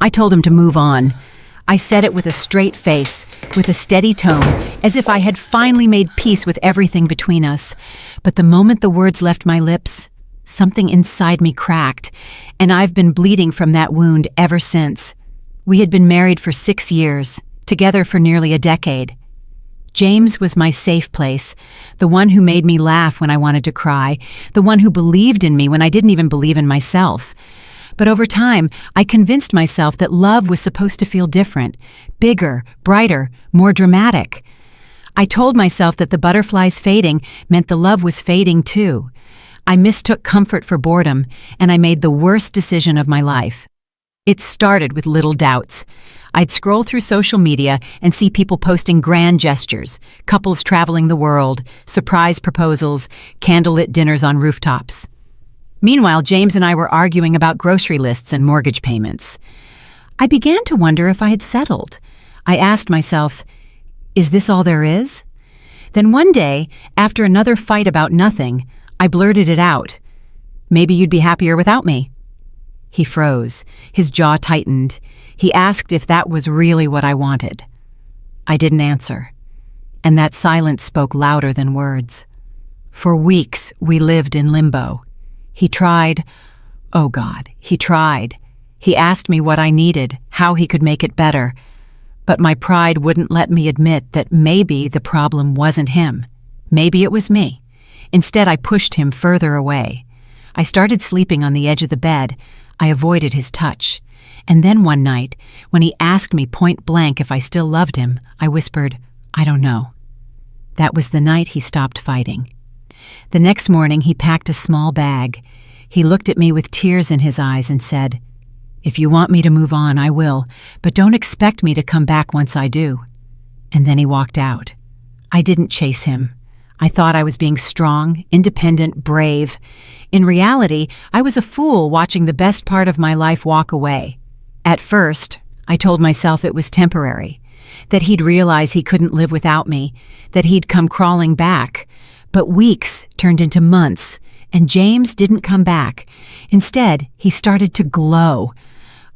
I told him to move on. I said it with a straight face, with a steady tone, as if I had finally made peace with everything between us. But the moment the words left my lips, something inside me cracked, and I've been bleeding from that wound ever since. We had been married for 6 years, together for nearly a decade. James was my safe place, the one who made me laugh when I wanted to cry, the one who believed in me when I didn't even believe in myself. But over time, I convinced myself that love was supposed to feel different, bigger, brighter, more dramatic. I told myself that the butterflies fading meant the love was fading too. I mistook comfort for boredom, and I made the worst decision of my life. It started with little doubts. I'd scroll through social media and see people posting grand gestures, couples traveling the world, surprise proposals, candlelit dinners on rooftops. Meanwhile, James and I were arguing about grocery lists and mortgage payments. I began to wonder if I had settled. I asked myself, is this all there is? Then one day, after another fight about nothing, I blurted it out. Maybe you'd be happier without me. He froze. His jaw tightened. He asked if that was really what I wanted. I didn't answer, and that silence spoke louder than words. For weeks, we lived in limbo. He tried. Oh God, he tried. He asked me what I needed, how he could make it better. But my pride wouldn't let me admit that maybe the problem wasn't him. Maybe it was me. Instead, I pushed him further away. I started sleeping on the edge of the bed. I avoided his touch. And then one night, when he asked me point blank if I still loved him, I whispered, I don't know. That was the night he stopped fighting. The next morning, he packed a small bag. He looked at me with tears in his eyes and said, if you want me to move on, I will, but don't expect me to come back once I do. And then he walked out. I didn't chase him. I thought I was being strong, independent, brave. In reality, I was a fool watching the best part of my life walk away. At first, I told myself it was temporary, that he'd realize he couldn't live without me, that he'd come crawling back. But weeks turned into months, and James didn't come back. Instead, he started to glow.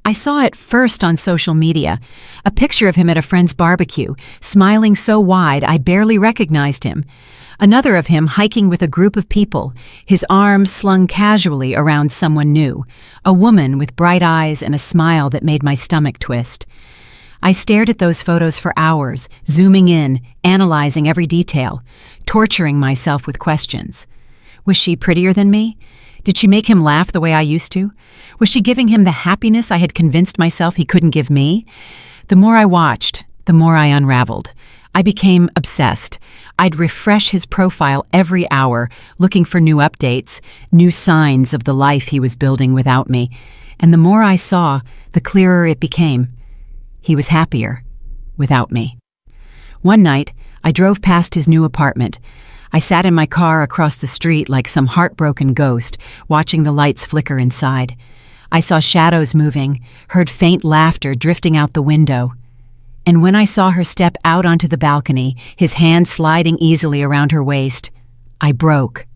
I saw it first on social media, a picture of him at a friend's barbecue, smiling so wide I barely recognized him. Another of him hiking with a group of people, his arms slung casually around someone new, a woman with bright eyes and a smile that made my stomach twist. I stared at those photos for hours, zooming in, analyzing every detail, torturing myself with questions. Was she prettier than me? Did she make him laugh the way I used to? Was she giving him the happiness I had convinced myself he couldn't give me? The more I watched, the more I unraveled. I became obsessed. I'd refresh his profile every hour, looking for new updates, new signs of the life he was building without me. And the more I saw, the clearer it became. He was happier without me. One night, I drove past his new apartment. I sat in my car across the street like some heartbroken ghost, watching the lights flicker inside. I saw shadows moving, heard faint laughter drifting out the window. And when I saw her step out onto the balcony, his hand sliding easily around her waist, I broke.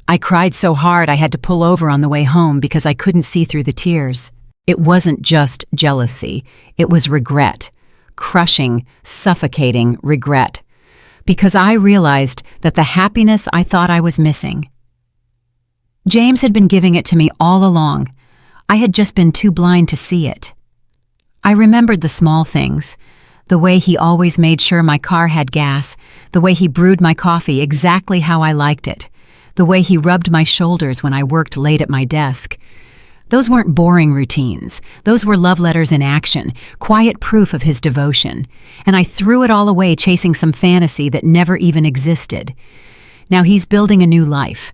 I cried so hard I had to pull over on the way home because I couldn't see through the tears. It wasn't just jealousy, it was regret. Crushing, suffocating regret. Because I realized that the happiness I thought I was missing. James had been giving it to me all along. I had just been too blind to see it. I remembered the small things, the way he always made sure my car had gas, the way he brewed my coffee exactly how I liked it, the way he rubbed my shoulders when I worked late at my desk. Those weren't boring routines. Those were love letters in action, quiet proof of his devotion. And I threw it all away chasing some fantasy that never even existed. Now he's building a new life.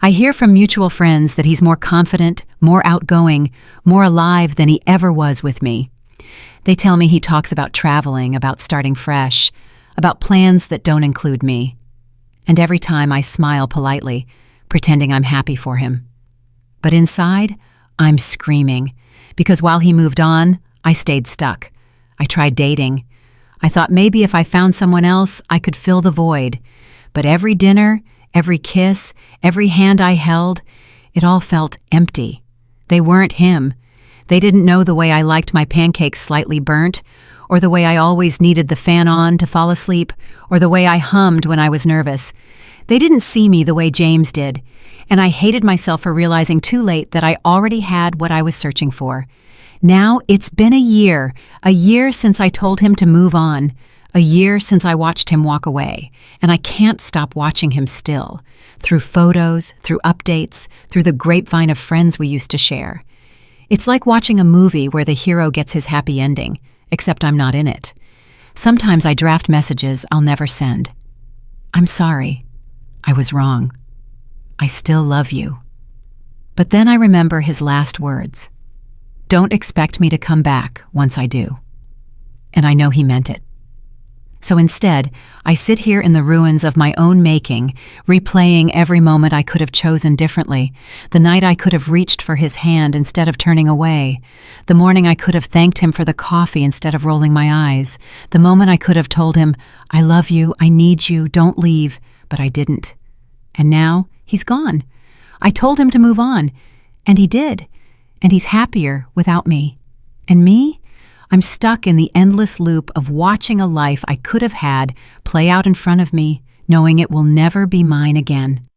I hear from mutual friends that he's more confident, more outgoing, more alive than he ever was with me. They tell me he talks about traveling, about starting fresh, about plans that don't include me. And every time I smile politely, pretending I'm happy for him. But inside, I'm screaming, because while he moved on, I stayed stuck. I tried dating. I thought maybe if I found someone else, I could fill the void. But every dinner, every kiss, every hand I held, it all felt empty. They weren't him. They didn't know the way I liked my pancakes slightly burnt, or the way I always needed the fan on to fall asleep, or the way I hummed when I was nervous. They didn't see me the way James did, and I hated myself for realizing too late that I already had what I was searching for. Now it's been a year since I told him to move on, a year since I watched him walk away, and I can't stop watching him still, through photos, through updates, through the grapevine of friends we used to share. It's like watching a movie where the hero gets his happy ending, except I'm not in it. Sometimes I draft messages I'll never send. I'm sorry. I was wrong. I still love you. But then I remember his last words. Don't expect me to come back once I do. And I know he meant it. So instead, I sit here in the ruins of my own making, replaying every moment I could have chosen differently, the night I could have reached for his hand instead of turning away, the morning I could have thanked him for the coffee instead of rolling my eyes, the moment I could have told him, I love you, I need you, don't leave, but I didn't. And now, he's gone. I told him to move on, and he did, and he's happier without me. And me? I'm stuck in the endless loop of watching a life I could have had play out in front of me, knowing it will never be mine again.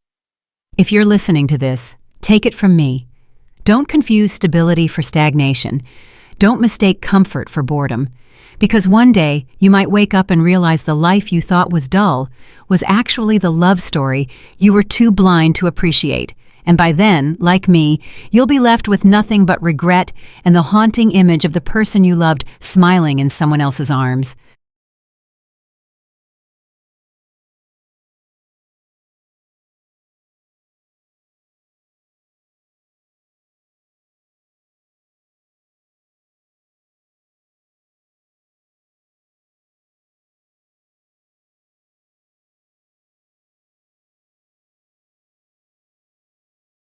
If you're listening to this, take it from me. Don't confuse stability for stagnation. Don't mistake comfort for boredom. Because one day, you might wake up and realize the life you thought was dull was actually the love story you were too blind to appreciate. And by then, like me, you'll be left with nothing but regret and the haunting image of the person you loved smiling in someone else's arms.